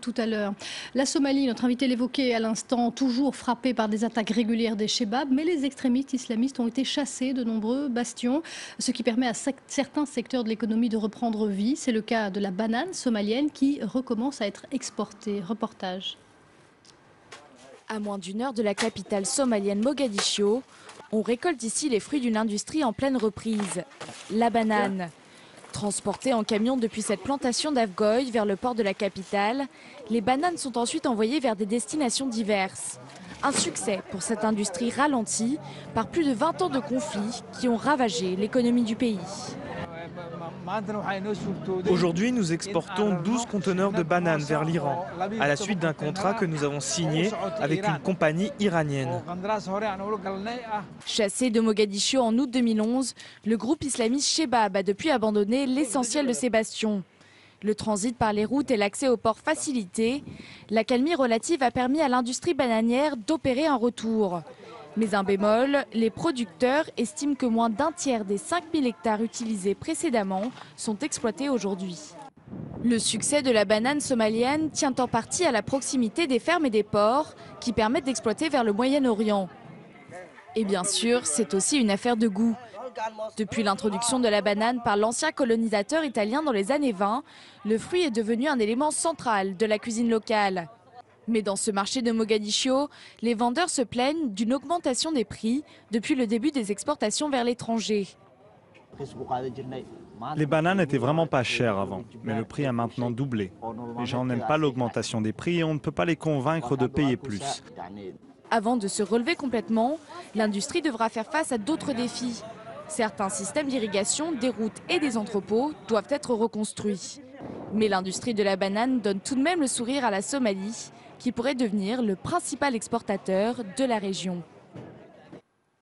tout à l'heure. La Somalie, notre invité l'évoquait à l'instant, toujours frappée par des attaques régulières des Chebabs, mais les extrémistes islamistes ont été chassés de nombreux bastions, ce qui permet à certains secteurs de l'économie de reprendre vie. C'est le cas de la banane somalienne qui recommence à être exportée. Reportage. À moins d'une heure de la capitale somalienne Mogadiscio, on récolte ici les fruits d'une industrie en pleine reprise, la banane. Transportées en camion depuis cette plantation d'Afgoye vers le port de la capitale, les bananes sont ensuite envoyées vers des destinations diverses. Un succès pour cette industrie ralentie par plus de 20 ans de conflits qui ont ravagé l'économie du pays. Aujourd'hui, nous exportons 12 conteneurs de bananes vers l'Iran, à la suite d'un contrat que nous avons signé avec une compagnie iranienne. Chassé de Mogadiscio en août 2011, le groupe islamiste Chebab a depuis abandonné l'essentiel de ses bastions. Le transit par les routes et l'accès au port facilité, l'accalmie relative a permis à l'industrie bananière d'opérer un retour. Mais un bémol, les producteurs estiment que moins d'un tiers des 5000 hectares utilisés précédemment sont exploités aujourd'hui. Le succès de la banane somalienne tient en partie à la proximité des fermes et des ports qui permettent d'exploiter vers le Moyen-Orient. Et bien sûr, c'est aussi une affaire de goût. Depuis l'introduction de la banane par l'ancien colonisateur italien dans les années 20, le fruit est devenu un élément central de la cuisine locale. Mais dans ce marché de Mogadiscio, les vendeurs se plaignent d'une augmentation des prix depuis le début des exportations vers l'étranger. Les bananes étaient vraiment pas chères avant, mais le prix a maintenant doublé. Les gens n'aiment pas l'augmentation des prix et on ne peut pas les convaincre de payer plus. Avant de se relever complètement, l'industrie devra faire face à d'autres défis. Certains systèmes d'irrigation, des routes et des entrepôts doivent être reconstruits. Mais l'industrie de la banane donne tout de même le sourire à la Somalie, qui pourrait devenir le principal exportateur de la région.